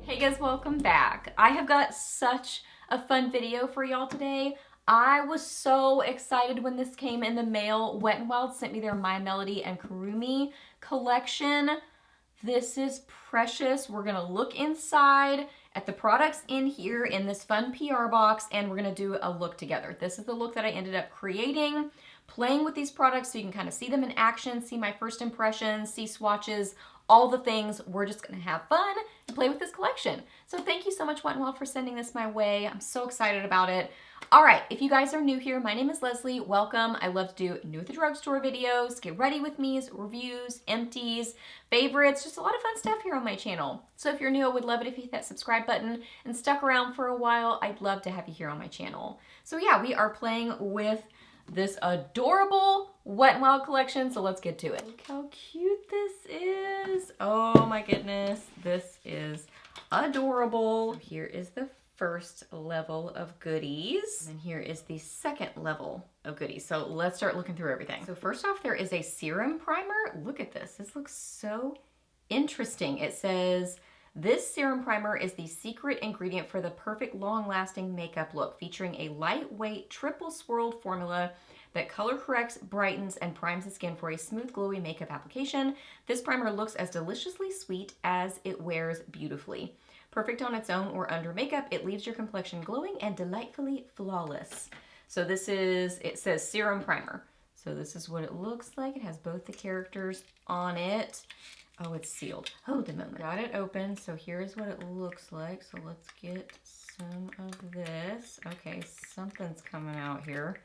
Hey guys, welcome back. I have got such a fun video for y'all today. I was so excited when this came in the mail. Wet n Wild sent me their My Melody and Kuromi collection. This is precious. We're gonna look inside at the products in here in this fun PR box, and we're gonna do a look together. This is the look that I ended up creating, playing with these products so you can kind of see them in action, see my first impressions, see swatches, all the things. We're just gonna have fun and play with this collection. So thank you so much, Wet n Wild, for sending this my way. I'm so excited about it. All right, if you guys are new here, my name is Leslie. Welcome. I love to do new at the drugstore videos, get ready with me's, reviews, empties, favorites, just a lot of fun stuff here on my channel. So if you're new, I would love it if you hit that subscribe button and stuck around for a while. I'd love to have you here on my channel. So yeah, we are playing with this adorable Wet n Wild collection, so let's get to it. Look how cute this is. Oh my goodness, this is adorable. Here is the first level of goodies, and here is the second level of goodies. So let's start looking through everything. So first off, there is a serum primer. Look at this. This looks so interesting. It says, this serum primer is the secret ingredient for the perfect long-lasting makeup look, featuring a lightweight triple swirled formula that color corrects, brightens, and primes the skin for a smooth, glowy makeup application. This primer looks as deliciously sweet as it wears beautifully. Perfect on its own or under makeup, it leaves your complexion glowing and delightfully flawless. So this is, it says serum primer. So this is what it looks like. It has both the characters on it. Oh, it's sealed. Hold a moment. Got it open. So here's what it looks like. So let's get some of this. Okay, something's coming out here.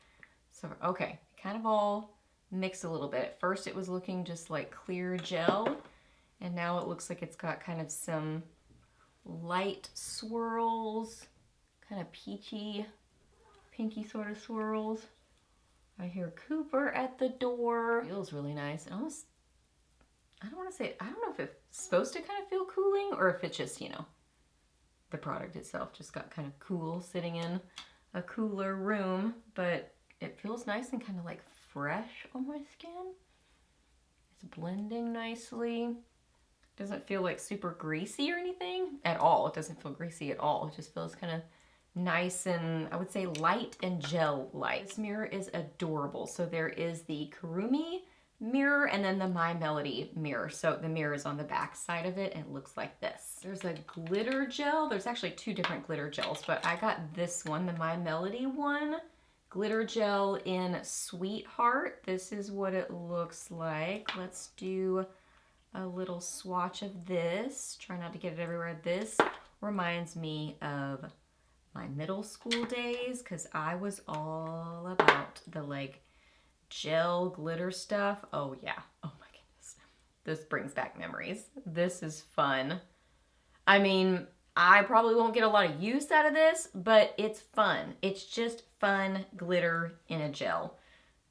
So, okay, kind of all mixed a little bit. At first it was looking just like clear gel, and now it looks like it's got kind of some light swirls, kind of peachy, pinky sort of swirls. I hear Cooper at the door. Feels really nice. It almost, I don't want to say, I don't know if it's supposed to kind of feel cooling or if it's just, you know, the product itself just got kind of cool sitting in a cooler room, but it feels nice and kind of like fresh on my skin. It's blending nicely. Doesn't feel like super greasy or anything at all. It doesn't feel greasy at all. It just feels kind of nice and, I would say, light and gel-like. This mirror is adorable. So there is the Kuromi mirror and then the My Melody mirror. So the mirror is on the back side of it and it looks like this. There's a glitter gel. There's actually two different glitter gels, but I got this one, the My Melody one. Glitter gel in Sweetheart. This is what it looks like. Let's do a little swatch of this. Try not to get it everywhere. This reminds me of my middle school days because I was all about the like gel glitter stuff. Oh yeah. Oh my goodness. This brings back memories. This is fun. I mean, I probably won't get a lot of use out of this, but it's fun. It's just fun glitter in a gel.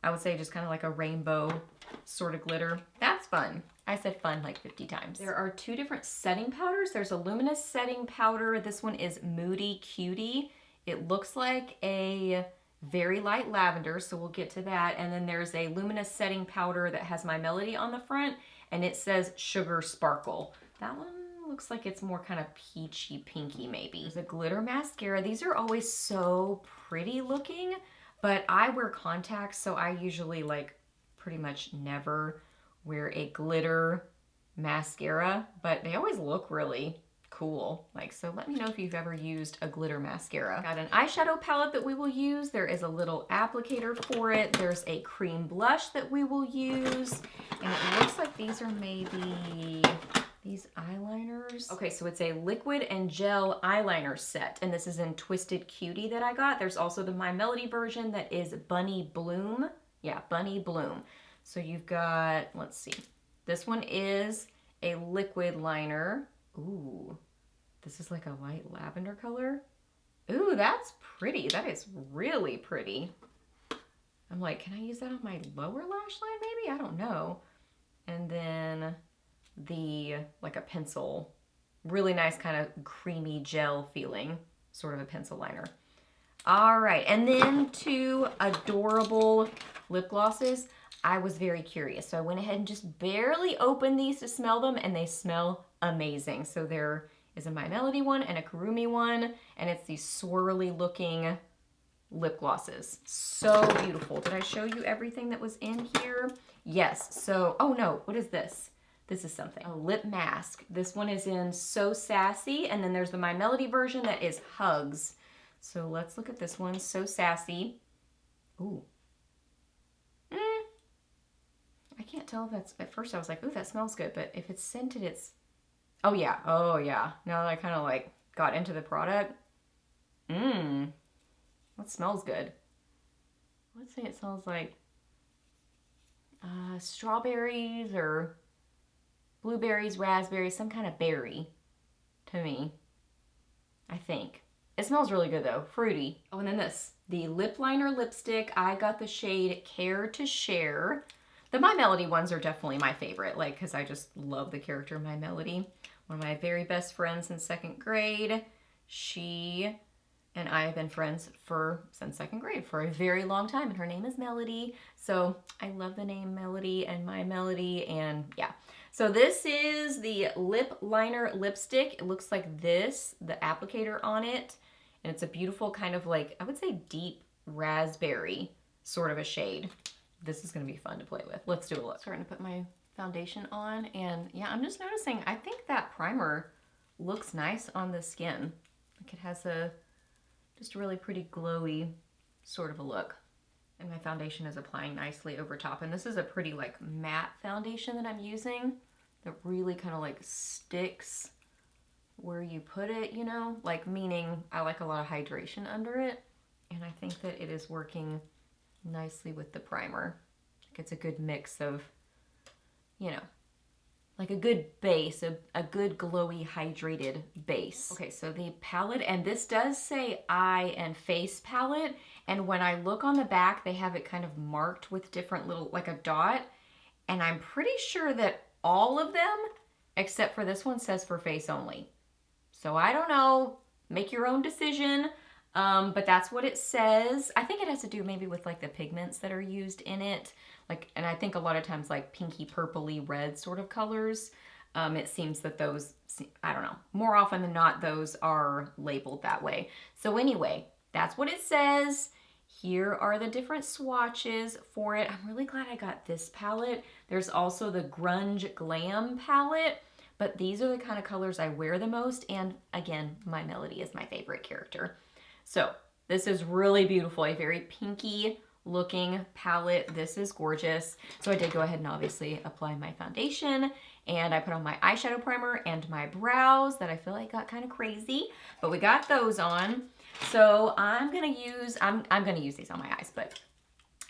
I would say just kind of like a rainbow sort of glitter. That's fun. I said fun like 50 times. There are two different setting powders. There's a Luminous setting powder. This one is Moody Cutie. It looks like a very light lavender, so we'll get to that. And then there's a Luminous setting powder that has My Melody on the front, and it says Sugar Sparkle. That one looks like it's more kind of peachy pinky maybe. There's a glitter mascara. These are always so pretty looking, but I wear contacts, so I usually like pretty much never wear a glitter mascara, but they always look really cool. Like, so let me know if you've ever used a glitter mascara. Got an eyeshadow palette that we will use. There is a little applicator for it. There's a cream blush that we will use, and it looks like these are maybe these eyeliners. Okay, so it's a liquid and gel eyeliner set, and this is in Twisted Cutie that I got. There's also the My Melody version that is Bunny Bloom. Yeah, Bunny Bloom. So you've got, let's see, this one is a liquid liner. Ooh, this is like a light lavender color. Ooh, that's pretty. That is really pretty. I'm like, can I use that on my lower lash line maybe? I don't know. And then the, like a pencil, really nice kind of creamy gel feeling, sort of a pencil liner. All right, and then two adorable lip glosses. I was very curious, so I went ahead and just barely opened these to smell them, and they smell amazing. So they're is a My Melody one and a Kuromi one, and it's these swirly looking lip glosses. So beautiful. Did I show you everything that was in here? Yes. So, oh no, what is this? This is something. A lip mask. This one is in So Sassy, and then there's the My Melody version that is Hugs. So let's look at this one, So Sassy. Ooh. I can't tell if that's, at first I was like, ooh, that smells good, but if it's scented, it's, oh yeah, Now that I kind of like got into the product, that smells good. Let's say it smells like strawberries or blueberries, raspberries, some kind of berry to me, I think. It smells really good though, fruity. Oh, and then this, the lip liner lipstick. I got the shade Care to Share. The My Melody ones are definitely my favorite, like, because I just love the character My Melody. One of my very best friends in 2nd grade. She and I have been friends since 2nd grade for a very long time, and her name is Melody. So I love the name Melody and My Melody, and yeah. So this is the lip liner lipstick. It looks like this, the applicator on it, and it's a beautiful kind of like, I would say deep raspberry sort of a shade. This is going to be fun to play with. Let's do a look. Starting to put my foundation on, and yeah, I'm just noticing, I think that primer looks nice on the skin. Like it has just a really pretty glowy sort of a look. And my foundation is applying nicely over top. And this is a pretty like matte foundation that I'm using that really kind of like sticks where you put it, you know, like meaning I like a lot of hydration under it. And I think that it is working nicely with the primer. Like it's a good mix of, you know, like a good base, a good glowy hydrated base. Okay, so the palette, and this does say eye and face palette, and when I look on the back they have it kind of marked with different little, like a dot, and I'm pretty sure that all of them except for this one says for face only. So I don't know, make your own decision. But that's what it says. I think it has to do maybe with like the pigments that are used in it. Like, and I think a lot of times like pinky purpley red sort of colors. It seems that those, I don't know, more often than not, those are labeled that way. So anyway, that's what it says. Here are the different swatches for it. I'm really glad I got this palette. There's also the Grunge Glam palette, but these are the kind of colors I wear the most. And again, My Melody is my favorite character. So this is really beautiful, a very pinky looking palette. This is gorgeous. So I did go ahead and obviously apply my foundation, and I put on my eyeshadow primer and my brows that I feel like got kind of crazy, but we got those on. So I'm gonna use these on my eyes, but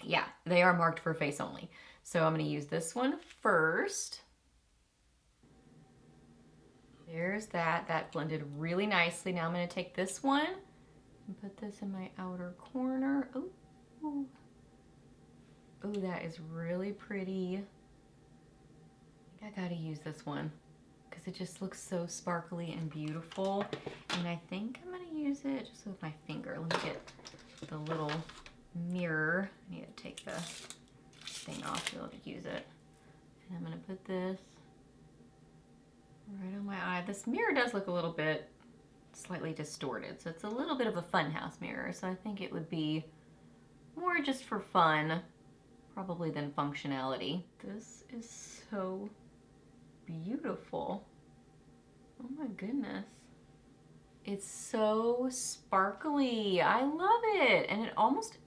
yeah, they are marked for face only. So I'm gonna use this one first. There's that. That blended really nicely. Now I'm gonna take this one and put this in my outer corner. Ooh. Ooh, that is really pretty. I think I gotta use this one because it just looks so sparkly and beautiful. And I think I'm gonna use it just with my finger. Let me get the little mirror. I need to take the thing off to be able to use it. And I'm gonna put this right on my eye. This mirror does look a little bit slightly distorted, so it's a little bit of a funhouse mirror, so I think it would be more just for fun probably than functionality. This is so beautiful. Oh my goodness, it's so sparkly. I love it. And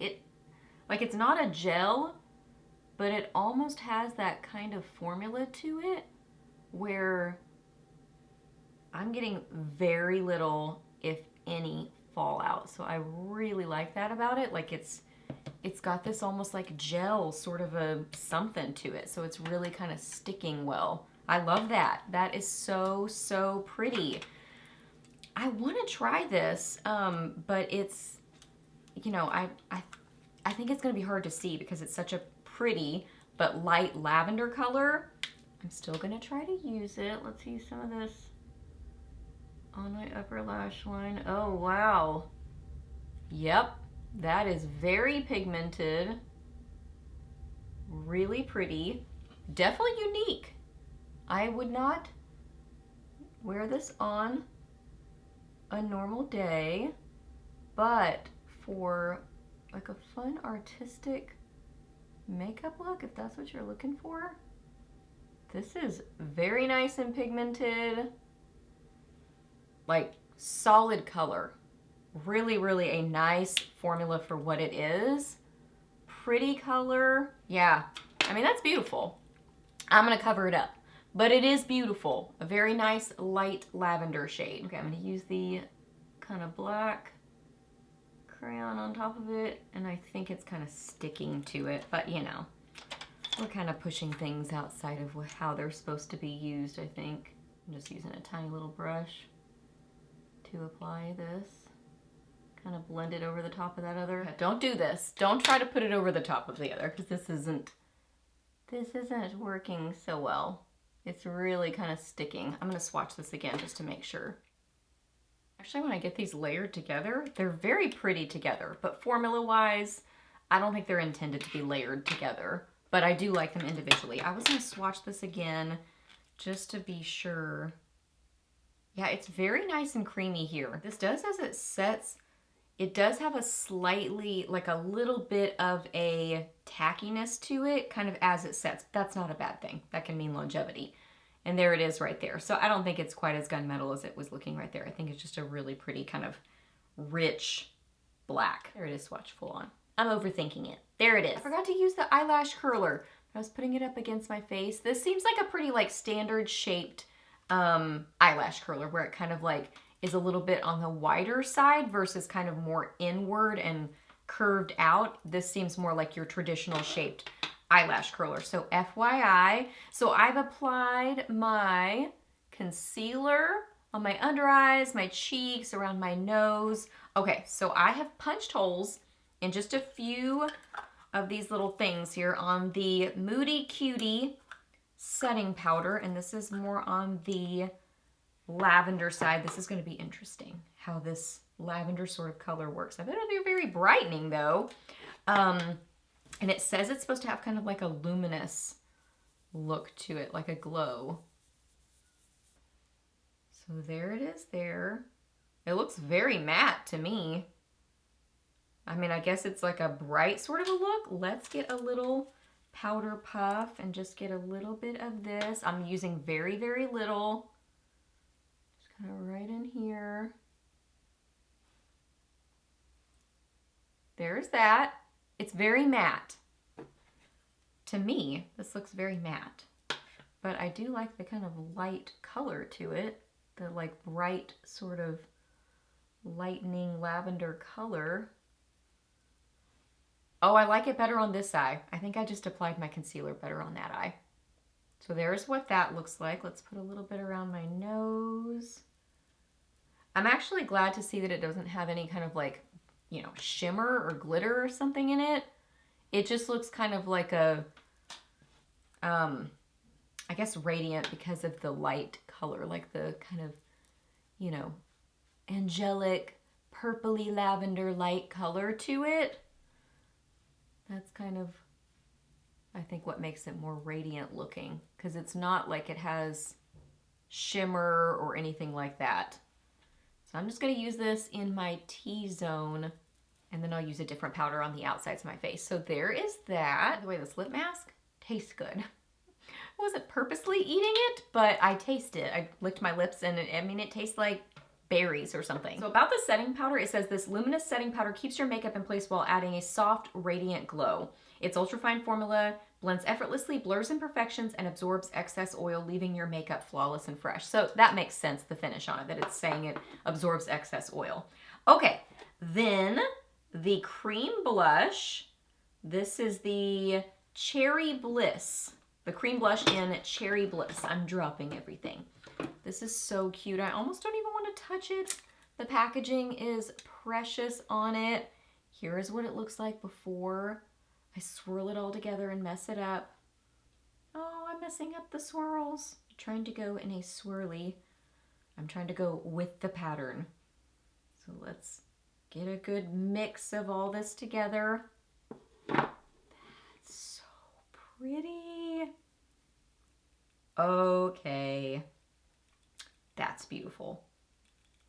it like, it's not a gel, but it almost has that kind of formula to it where I'm getting very little, if any, fallout. So I really like that about it. Like it's got this almost like gel sort of a something to it. So it's really kind of sticking well. I love that. That is so, so pretty. I want to try this, but it's, you know, I think it's going to be hard to see because it's such a pretty but light lavender color. I'm still going to try to use it. Let's use some of this on my upper lash line. Oh, wow. Yep, that is very pigmented. Really pretty. Definitely unique. I would not wear this on a normal day, but for like a fun artistic makeup look, if that's what you're looking for, this is very nice and pigmented, like solid color. Really, really a nice formula for what it is. Pretty color. Yeah, I mean, that's beautiful. I'm gonna cover it up, but it is beautiful. A very nice light lavender shade. Okay, I'm gonna use the kind of black crayon on top of it, and I think it's kind of sticking to it, but you know, we're kind of pushing things outside of how they're supposed to be used, I think. I'm just using a tiny little brush to apply this. Kind of blend it over the top of that other. Don't do this. Don't try to put it over the top of the other, because this isn't working so well. It's really kind of sticking. I'm gonna swatch this again just to make sure. Actually, when I get these layered together, they're very pretty together, but formula-wise, I don't think they're intended to be layered together, but I do like them individually. I was gonna swatch this again just to be sure. Yeah, it's very nice and creamy here. This does, as it sets, it does have a slightly, like a little bit of a tackiness to it, kind of as it sets. That's not a bad thing. That can mean longevity. And there it is right there. So I don't think it's quite as gunmetal as it was looking right there. I think it's just a really pretty kind of rich black. There it is, swatch full on. I'm overthinking it. There it is. I forgot to use the eyelash curler. I was putting it up against my face. This seems like a pretty like standard shaped eyelash curler, where it kind of like is a little bit on the wider side versus kind of more inward and curved out. This seems more like your traditional shaped eyelash curler. So FYI, so I've applied my concealer on my under eyes, my cheeks, around my nose. Okay, so I have punched holes in just a few of these little things here on the Moody Cutie setting powder, and this is more on the lavender side. This is going to be interesting how this lavender sort of color works. I bet it'll be very brightening though. And it says it's supposed to have kind of like a luminous look to it, like a glow. So there it is there. It looks very matte to me. I mean, I guess it's like a bright sort of a look. Let's get a little powder puff and just get a little bit of this. I'm using very, very little. Just kind of right in here. There's that. It's very matte. To me, this looks very matte. But I do like the kind of light color to it. The like bright sort of lightening lavender color. Oh, I like it better on this eye. I think I just applied my concealer better on that eye. So there's what that looks like. Let's put a little bit around my nose. I'm actually glad to see that it doesn't have any kind of like, you know, shimmer or glitter or something in it. It just looks kind of like a, I guess radiant because of the light color, like the kind of, you know, angelic, purpley lavender light color to it. That's kind of, I think, what makes it more radiant looking, because it's not like it has shimmer or anything like that. So I'm just going to use this in my T-zone, and then I'll use a different powder on the outsides of my face. So there is that. By the way, this lip mask tastes good. I wasn't purposely eating it, but I taste it. I licked my lips, and it tastes like berries or something. So about the setting powder, it says this luminous setting powder keeps your makeup in place while adding a soft, radiant glow. Its ultrafine formula blends effortlessly, blurs imperfections, and absorbs excess oil, leaving your makeup flawless and fresh. So that makes sense, the finish on it, that it's saying it absorbs excess oil. Okay, then the cream blush. This is the Cherry Bliss. The cream blush in Cherry Bliss. I'm dropping everything. This is so cute. I almost don't even want to touch it. The packaging is precious on it. Here is what it looks like before I swirl it all together and mess it up. Oh, I'm messing up the swirls. I'm trying to go in a swirly. I'm trying to go with the pattern. So let's get a good mix of all this together. That's so pretty. Okay. That's beautiful.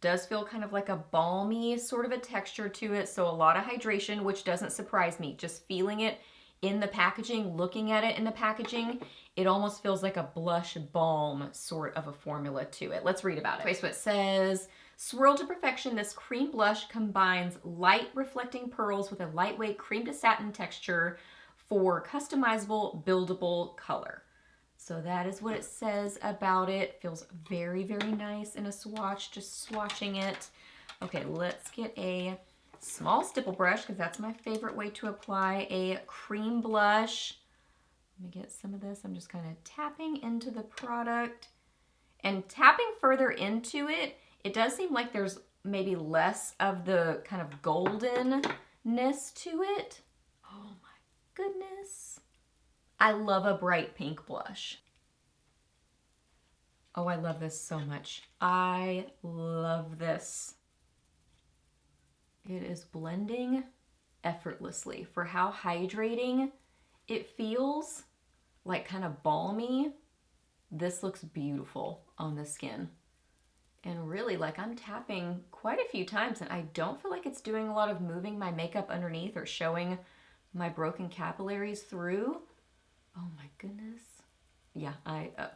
Does feel kind of like a balmy sort of a texture to it. So a lot of hydration, which doesn't surprise me. Just feeling it in the packaging, looking at it in the packaging, it almost feels like a blush balm sort of a formula to it. Let's read about it. Okay, so it says, swirl to perfection, this cream blush combines light reflecting pearls with a lightweight cream to satin texture for customizable, buildable color. So that is what it says about it. Feels very, very nice in a swatch, just swatching it. Okay, let's get a small stipple brush because that's my favorite way to apply a cream blush. Let me get some of this. I'm just kind of tapping into the product and tapping further into it. It does seem like there's maybe less of the kind of goldenness to it. Oh my goodness. I love a bright pink blush. Oh, I love this so much. I love this. It is blending effortlessly for how hydrating it feels, like kind of balmy. This looks beautiful on the skin. And really, like, I'm tapping quite a few times and I don't feel like it's doing a lot of moving my makeup underneath or showing my broken capillaries through. Oh my goodness. Yeah,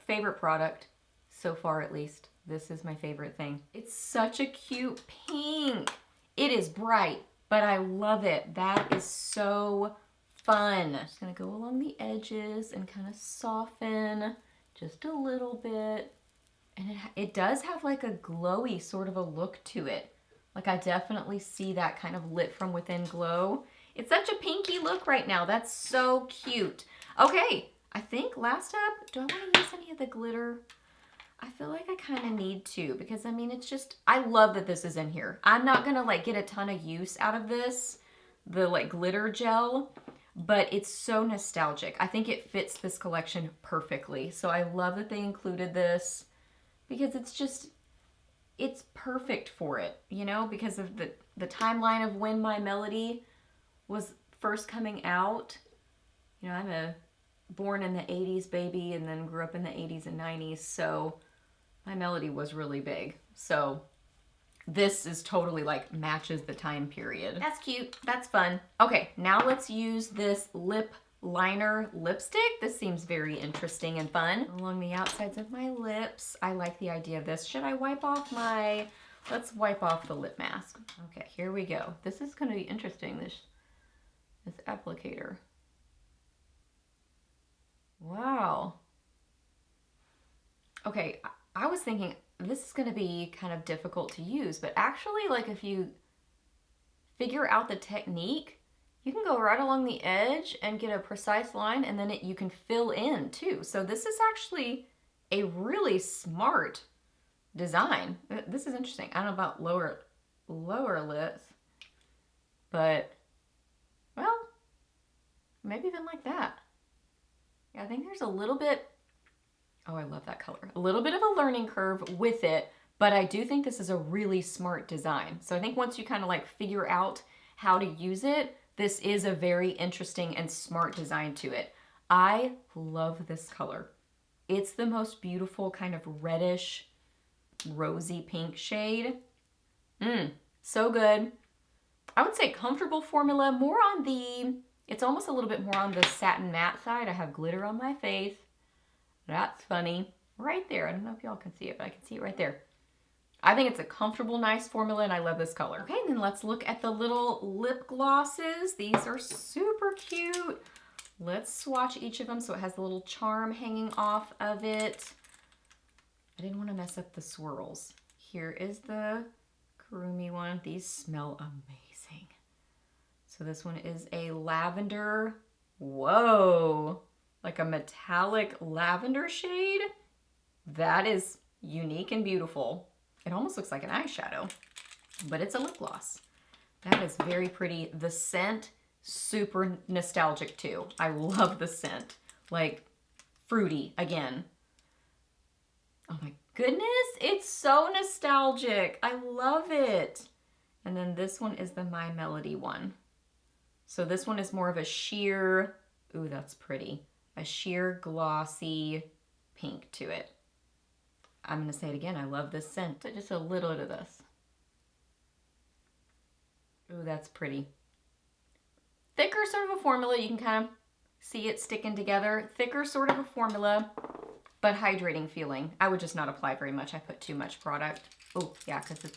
favorite product so far, at least. This is my favorite thing. It's such a cute pink. It is bright, but I love it. That is so fun. I'm just gonna go along the edges and kind of soften just a little bit. And it does have like a glowy sort of a look to it. Like I definitely see that kind of lit from within glow. It's such a pinky look right now. That's so cute. Okay, I think last up, do I want to use any of the glitter? I feel like I kind of need to because I mean, it's just, I love that this is in here. I'm not gonna like get a ton of use out of this, the like glitter gel, but it's so nostalgic. I think it fits this collection perfectly. So I love that they included this because it's just, it's perfect for it, you know, because of the timeline of when my melody was first coming out. You know, I'm born in the 80s baby and then grew up in the 80s and 90s, so my melody was really big. So this is totally like matches the time period. That's cute. That's fun. Okay, now let's use this lip liner lipstick. This seems very interesting and fun. Along the outsides of my lips. I like the idea of this. Should I wipe off my, let's wipe off the lip mask. Okay, here we go. This is gonna be interesting, this applicator. Wow. Okay, I was thinking this is gonna be kind of difficult to use, but actually like if you figure out the technique, you can go right along the edge and get a precise line and then you can fill in too. So this is actually a really smart design. This is interesting. I don't know about lower lips, but well, maybe even like that. Yeah, I think there's a little bit, oh, I love that color. A little bit of a learning curve with it, but I do think this is a really smart design. So I think once you kind of like figure out how to use it, this is a very interesting and smart design to it. I love this color. It's the most beautiful kind of reddish, rosy pink shade. So good. I would say comfortable formula, more on the, it's almost a little bit more on the satin matte side. I have glitter on my face. That's funny. Right there. I don't know if y'all can see it, but I can see it right there. I think it's a comfortable, nice formula, and I love this color. Okay, then let's look at the little lip glosses. These are super cute. Let's swatch each of them so it has a little charm hanging off of it. I didn't want to mess up the swirls. Here is the Kuromi one. These smell amazing. So this one is a lavender. Whoa, like a metallic lavender shade. That is unique and beautiful. It almost looks like an eyeshadow, but it's a lip gloss. That is very pretty. The scent, super nostalgic too. I love the scent. Like fruity again. Oh my goodness, it's so nostalgic. I love it. And then this one is the My Melody one. So this one is more of a sheer, ooh, that's pretty. A sheer glossy pink to it. I'm gonna say it again, I love this scent. Just a little bit of this. Ooh, that's pretty. Thicker sort of a formula. You can kind of see it sticking together. Thicker sort of a formula, but hydrating feeling. I would just not apply very much. I put too much product. Oh, yeah, because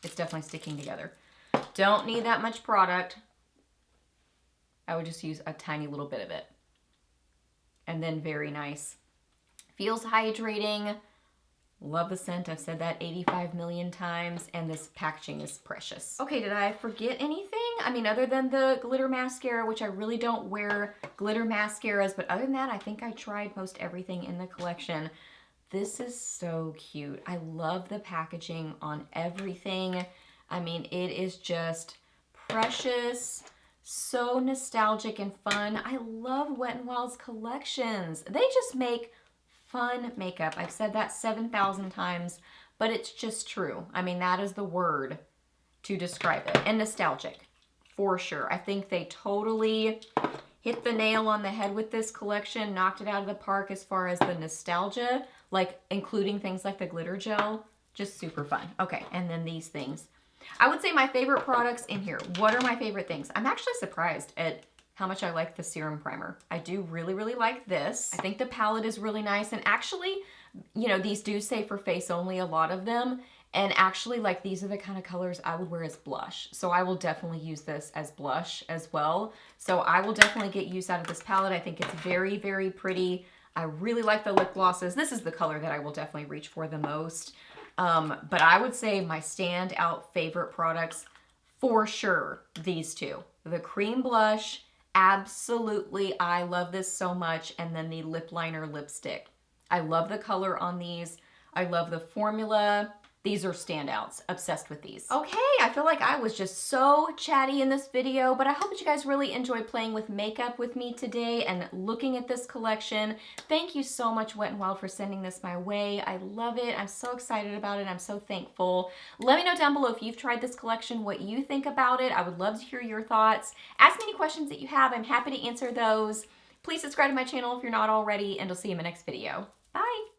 it's definitely sticking together. Don't need that much product. I would just use a tiny little bit of it. And then very nice. Feels hydrating. Love the scent. I've said that 85 million times. And this packaging is precious. Okay, did I forget anything? I mean, other than the glitter mascara, which I really don't wear glitter mascaras. But other than that, I think I tried most everything in the collection. This is so cute. I love the packaging on everything. I mean, it is just precious. So nostalgic and fun. I love Wet n Wild's collections. They just make fun makeup. I've said that 7,000 times, but it's just true. I mean, that is the word to describe it. And nostalgic, for sure. I think they totally hit the nail on the head with this collection, knocked it out of the park as far as the nostalgia, like including things like the glitter gel. Just super fun. Okay, and then these things. I would say my favorite products in here. What are my favorite things? I'm actually surprised at how much I like the serum primer. I do really, really like this. I think the palette is really nice. And actually, you know, these do say for face only, a lot of them. And actually, like, these are the kind of colors I would wear as blush. So I will definitely use this as blush as well. So I will definitely get use out of this palette. I think it's very, very pretty. I really like the lip glosses. This is the color that I will definitely reach for the most. But I would say my standout favorite products, for sure, these two. The cream blush, absolutely, I love this so much. And then the lip liner lipstick. I love the color on these. I love the formula. These are standouts. Obsessed with these. Okay, I feel like I was just so chatty in this video, but I hope that you guys really enjoyed playing with makeup with me today and looking at this collection. Thank you so much, Wet n Wild, for sending this my way. I love it. I'm so excited about it. I'm so thankful. Let me know down below if you've tried this collection, what you think about it. I would love to hear your thoughts. Ask me any questions that you have. I'm happy to answer those. Please subscribe to my channel if you're not already, and I'll see you in my next video. Bye!